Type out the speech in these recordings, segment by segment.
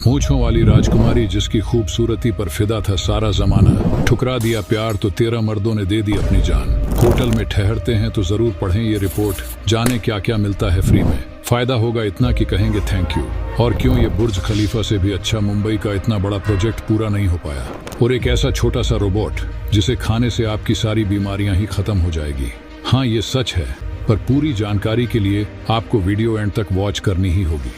मूंछों वाली राजकुमारी जिसकी खूबसूरती पर फिदा था सारा जमाना, ठुकरा दिया प्यार तो 13 मर्दों ने दे दी अपनी जान। होटल में ठहरते हैं तो जरूर पढ़ें ये रिपोर्ट, जाने क्या क्या मिलता है फ्री में। फायदा होगा इतना कि कहेंगे थैंक यू। और क्यों ये बुर्ज खलीफा से भी अच्छा मुंबई का इतना बड़ा प्रोजेक्ट पूरा नहीं हो पाया, और एक ऐसा छोटा सा रोबोट जिसे खाने से आपकी सारी बीमारियां ही खत्म हो जाएगी। हाँ, ये सच है, पर पूरी जानकारी के लिए आपको वीडियो एंड तक वॉच करनी ही होगी।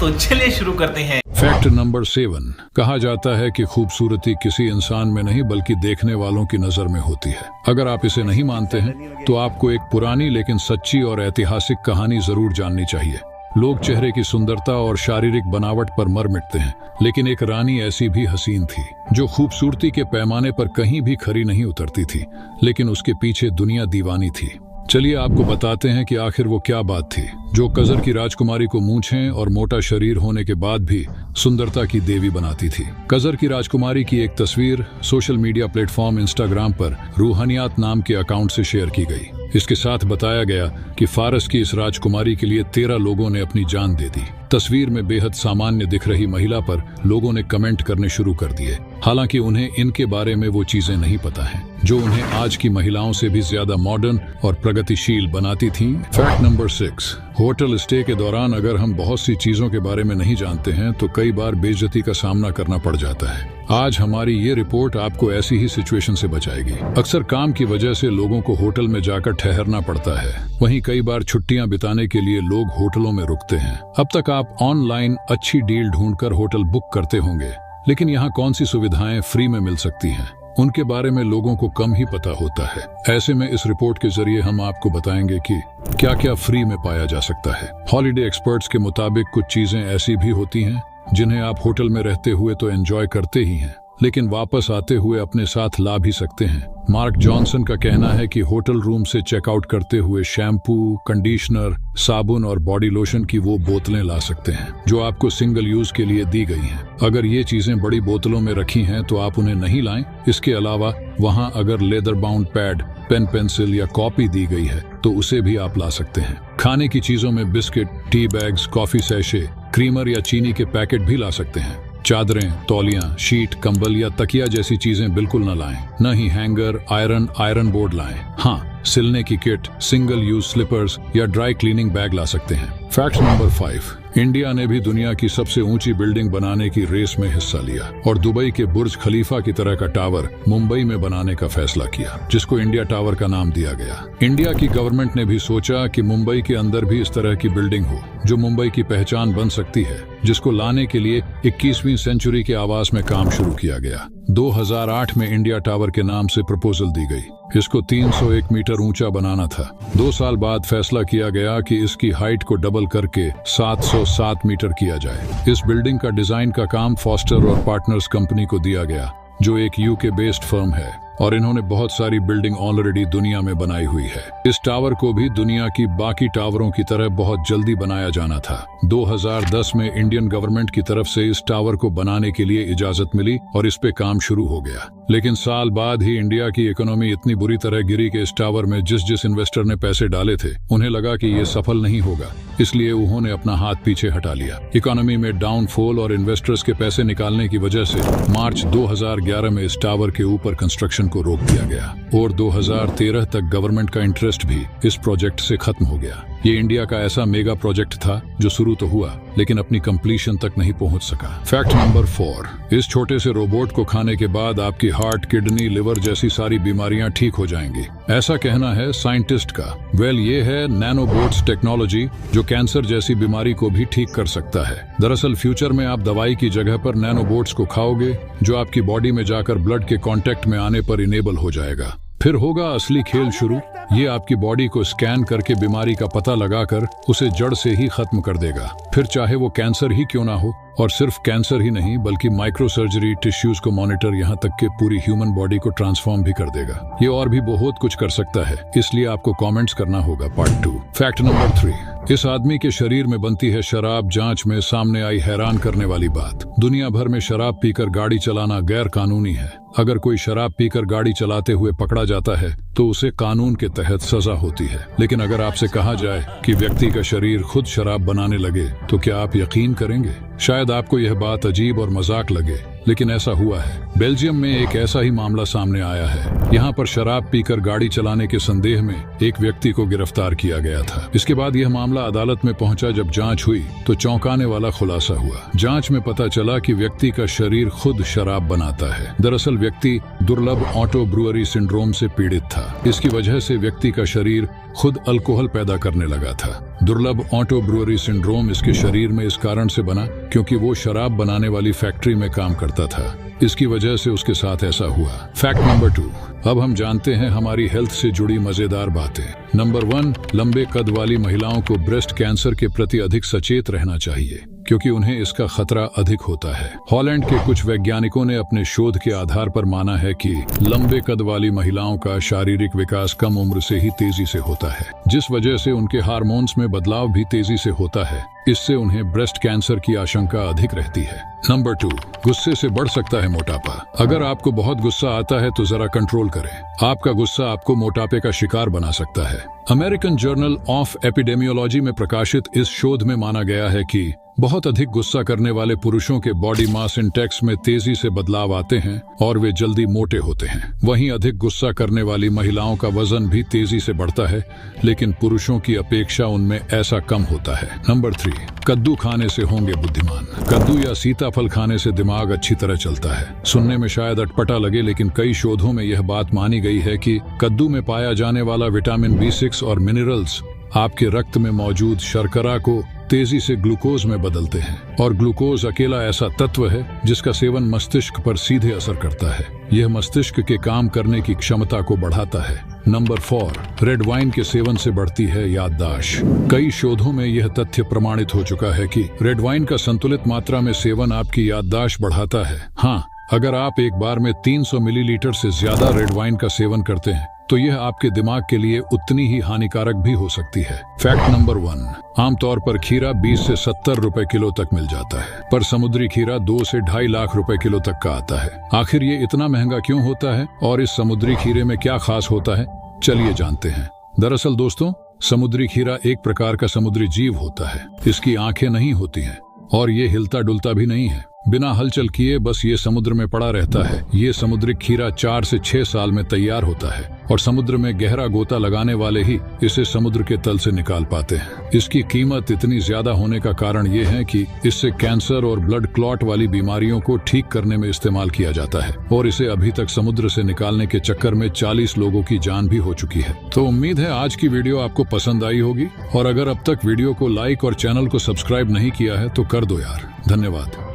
तो चलिए शुरू करते हैं। फैक्ट नंबर 7, कहा जाता है कि खूबसूरती किसी इंसान में नहीं बल्कि देखने वालों की नजर में होती है। अगर आप इसे नहीं मानते हैं तो आपको एक पुरानी लेकिन सच्ची और ऐतिहासिक कहानी जरूर जाननी चाहिए। लोग चेहरे की सुंदरता और शारीरिक बनावट पर मर मिटते हैं, लेकिन एक रानी ऐसी भी हसीन थी जो खूबसूरती के पैमाने पर कहीं भी खरी नहीं उतरती थी, लेकिन उसके पीछे दुनिया दीवानी थी। चलिए आपको बताते हैं कि आखिर वो क्या बात थी जो कजर की राजकुमारी को मूंछें और मोटा शरीर होने के बाद भी सुंदरता की देवी बनाती थी। कजर की राजकुमारी की एक तस्वीर सोशल मीडिया प्लेटफॉर्म इंस्टाग्राम पर रूहानियात नाम के अकाउंट से शेयर की गई। इसके साथ बताया गया कि फारस की इस राजकुमारी के लिए 13 लोगों ने अपनी जान दे दी। तस्वीर में बेहद सामान्य दिख रही महिला पर लोगों ने कमेंट करने शुरू कर दिए, हालांकि उन्हें इनके बारे में वो चीजें नहीं पता हैं जो उन्हें आज की महिलाओं से भी ज्यादा मॉडर्न और प्रगतिशील बनाती थीं। फैक्ट नंबर 6, होटल स्टे के दौरान अगर हम बहुत सी चीजों के बारे में नहीं जानते हैं तो कई बार बेइज्जती का सामना करना पड़ जाता है। आज हमारी ये रिपोर्ट आपको ऐसी ही सिचुएशन से बचाएगी। अक्सर काम की वजह से लोगों को होटल में जाकर ठहरना पड़ता है, वहीं कई बार छुट्टियां बिताने के लिए लोग होटलों में रुकते हैं। अब तक आप ऑनलाइन अच्छी डील ढूंढकर होटल बुक करते होंगे, लेकिन यहाँ कौन सी सुविधाएं फ्री में मिल सकती हैं, उनके बारे में लोगों को कम ही पता होता है। ऐसे में इस रिपोर्ट के जरिए हम आपको बताएंगे कि क्या क्या फ्री में पाया जा सकता है। हॉलिडे एक्सपर्ट्स के मुताबिक कुछ चीजें ऐसी भी होती हैं जिन्हें आप होटल में रहते हुए तो एंजॉय करते ही हैं, लेकिन वापस आते हुए अपने साथ ला भी सकते हैं। मार्क जॉनसन का कहना है कि होटल रूम से चेकआउट करते हुए शैम्पू, कंडीशनर, साबुन और बॉडी लोशन की वो बोतलें ला सकते हैं जो आपको सिंगल यूज के लिए दी गई हैं। अगर ये चीजें बड़ी बोतलों में रखी हैं तो आप उन्हें नहीं लाएं। इसके अलावा वहां अगर leather bound pad, pen, pencil या कॉपी दी गई है तो उसे भी आप ला सकते हैं। खाने की चीजों में biscuit, tea bags, coffee sachet, creamer या चीनी के पैकेट भी ला सकते हैं। चादरें, तौलियां, शीट, कंबल या तकिया जैसी चीजें बिल्कुल न लाएं। न ही हैंगर, आयरन बोर्ड लाएं। हाँ, सिलने की किट, सिंगल यूज स्लिपर्स या ड्राई क्लीनिंग बैग ला सकते हैं। फैक्ट नंबर 5, इंडिया ने भी दुनिया की सबसे ऊंची बिल्डिंग बनाने की रेस में हिस्सा लिया और दुबई के बुर्ज खलीफा की तरह का टावर मुंबई में बनाने का फैसला किया, जिसको इंडिया टावर का नाम दिया गया। इंडिया की गवर्नमेंट ने भी सोचा कि मुंबई के अंदर भी इस तरह की बिल्डिंग हो जो मुंबई की पहचान बन सकती है, जिसको लाने के लिए 21वीं सेंचुरी के आवास में काम शुरू किया गया। 2008 में इंडिया टावर के नाम से प्रपोजल दी गई। इसको 301 मीटर ऊंचा बनाना था। 2 साल बाद फैसला किया गया कि इसकी हाइट को डबल करके 707 मीटर किया जाए। इस बिल्डिंग का डिजाइन का काम फॉस्टर और पार्टनर्स कंपनी को दिया गया, जो एक यूके बेस्ड फर्म है, और इन्होंने बहुत सारी बिल्डिंग ऑलरेडी दुनिया में बनाई हुई है। इस टावर को भी दुनिया की बाकी टावरों की तरह बहुत जल्दी बनाया जाना था। 2010 में इंडियन गवर्नमेंट की तरफ से इस टावर को बनाने के लिए इजाजत मिली और इस पे काम शुरू हो गया। लेकिन साल बाद ही इंडिया की इकोनॉमी इतनी बुरी तरह गिरी कि इस टावर में जिस इन्वेस्टर ने पैसे डाले थे उन्हें लगा कि ये सफल नहीं होगा, इसलिए उन्होंने अपना हाथ पीछे हटा लिया। इकोनॉमी में डाउनफॉल और इन्वेस्टर्स के पैसे निकालने की वजह से मार्च 2011 में इस टावर के ऊपर कंस्ट्रक्शन को रोक दिया गया और 2013 तक गवर्नमेंट का इंटरेस्ट भी इस प्रोजेक्ट से खत्म हो गया। ये इंडिया का ऐसा मेगा प्रोजेक्ट था जो शुरू तो हुआ लेकिन अपनी कंप्लीशन तक नहीं पहुंच सका। फैक्ट नंबर 4, इस छोटे से रोबोट को खाने के बाद आपकी हार्ट, किडनी, लिवर जैसी सारी बीमारियां ठीक हो जाएंगी, ऐसा कहना है साइंटिस्ट का। ये है नैनोबोट्स टेक्नोलॉजी जो कैंसर जैसी बीमारी को भी ठीक कर सकता है। दरअसल फ्यूचर में आप दवाई की जगह पर नैनोबोट्स को खाओगे जो आपकी बॉडी में जाकर ब्लड के कांटेक्ट में आने पर इनेबल हो जाएगा। फिर होगा असली खेल शुरू। ये आपकी बॉडी को स्कैन करके बीमारी का पता लगाकर उसे जड़ से ही खत्म कर देगा, फिर चाहे वो कैंसर ही क्यों ना हो। और सिर्फ कैंसर ही नहीं बल्कि माइक्रो सर्जरी, टिश्यूज को मॉनिटर, यहाँ तक के पूरी ह्यूमन बॉडी को ट्रांसफॉर्म भी कर देगा। ये और भी बहुत कुछ कर सकता है, इसलिए आपको कमेंट्स करना होगा पार्ट 2। फैक्ट नंबर 3, इस आदमी के शरीर में बनती है शराब। जांच में सामने आई हैरान करने वाली बात। दुनिया भर में शराब पीकर गाड़ी चलाना गैर कानूनी है। अगर कोई शराब पीकर गाड़ी चलाते हुए पकड़ा जाता है तो उसे कानून के तहत सजा होती है, लेकिन अगर आपसे कहा जाए कि व्यक्ति का शरीर खुद शराब बनाने लगे तो क्या आप यकीन करेंगे? शायद शायद आपको यह बात अजीब और मजाक लगे, लेकिन ऐसा हुआ है। बेल्जियम में एक ऐसा ही मामला सामने आया है। यहाँ पर शराब पीकर गाड़ी चलाने के संदेह में एक व्यक्ति को गिरफ्तार किया गया था। इसके बाद यह मामला अदालत में पहुंचा। जब जांच हुई तो चौंकाने वाला खुलासा हुआ। जांच में पता चला कि व्यक्ति का शरीर खुद शराब बनाता है। दरअसल व्यक्ति दुर्लभ ऑटो ब्रूअरी सिंड्रोम से पीड़ित था। इसकी वजह से व्यक्ति का शरीर खुद अल्कोहल पैदा करने लगा था। दुर्लभ ऑटो ब्रूअरी सिंड्रोम इसके शरीर में इस कारण से बना क्योंकि वो शराब बनाने वाली फैक्ट्री में काम करता था। इसकी वजह से उसके साथ ऐसा हुआ। Fact number 2। अब हम जानते हैं हमारी हेल्थ से जुड़ी मजेदार बातें। नंबर 1, लंबे कद वाली महिलाओं को ब्रेस्ट कैंसर के प्रति अधिक सचेत रहना चाहिए क्योंकि उन्हें इसका खतरा अधिक होता है। हॉलैंड के कुछ वैज्ञानिकों ने अपने शोध के आधार पर माना है कि लंबे कद वाली महिलाओं का शारीरिक विकास कम उम्र से ही तेजी से होता है, जिस वजह से उनके हार्मोन्स में बदलाव भी तेजी से होता है। इससे उन्हें ब्रेस्ट कैंसर की आशंका अधिक रहती है। नंबर 2, गुस्से से बढ़ सकता है मोटापा। अगर आपको बहुत गुस्सा आता है तो जरा कंट्रोल करें। आपका गुस्सा आपको मोटापे का शिकार बना सकता है। अमेरिकन जर्नल ऑफ एपिडेमियोलॉजी में प्रकाशित इस शोध में माना गया है कि बहुत अधिक गुस्सा करने वाले पुरुषों के बॉडी मास इंडेक्स में तेजी से बदलाव आते हैं और वे जल्दी मोटे होते हैं। वहीं अधिक गुस्सा करने वाली महिलाओं का वजन भी तेजी से बढ़ता है, लेकिन पुरुषों की अपेक्षा उनमें ऐसा कम होता है। नंबर 3, कद्दू खाने से होंगे बुद्धिमान। कद्दू या सीताफल खाने से दिमाग अच्छी तरह चलता है। सुनने में शायद अटपटा लगे, लेकिन कई शोधों में यह बात मानी गई है कि कद्दू में पाया जाने वाला विटामिन B6 और मिनरल्स आपके रक्त में मौजूद शर्करा को तेजी से ग्लूकोज में बदलते हैं, और ग्लूकोज अकेला ऐसा तत्व है जिसका सेवन मस्तिष्क पर सीधे असर करता है। यह मस्तिष्क के काम करने की क्षमता को बढ़ाता है। नंबर 4, रेड वाइन के सेवन से बढ़ती है याददाश्त। कई शोधों में यह तथ्य प्रमाणित हो चुका है कि रेड वाइन का संतुलित मात्रा में सेवन आपकी याददाश्त बढ़ाता है। हाँ, अगर आप एक बार में 300 मिलीलीटर से ज्यादा रेड वाइन का सेवन करते हैं तो यह आपके दिमाग के लिए उतनी ही हानिकारक भी हो सकती है। फैक्ट नंबर 1, आमतौर पर खीरा 20 से 70 रुपए किलो तक मिल जाता है, पर समुद्री खीरा 2 से 2.5 लाख रुपए किलो तक का आता है। आखिर ये इतना महंगा क्यों होता है और इस समुद्री खीरे में क्या खास होता है, चलिए जानते हैं। दरअसल दोस्तों, समुद्री खीरा एक प्रकार का समुद्री जीव होता है। इसकी आंखें नहीं होती हैं और ये हिलता डुलता भी नहीं है। बिना हलचल किए बस ये समुद्र में पड़ा रहता है। ये समुद्री खीरा 4 से 6 साल में तैयार होता है और समुद्र में गहरा गोता लगाने वाले ही इसे समुद्र के तल से निकाल पाते हैं। इसकी कीमत इतनी ज्यादा होने का कारण ये है कि इससे कैंसर और ब्लड क्लॉट वाली बीमारियों को ठीक करने में इस्तेमाल किया जाता है, और इसे अभी तक समुद्र से निकालने के चक्कर में 40 लोगों की जान भी हो चुकी है। तो उम्मीद है आज की वीडियो आपको पसंद आई होगी, और अगर अब तक वीडियो को लाइक और चैनल को सब्सक्राइब नहीं किया है तो कर दो यार। धन्यवाद।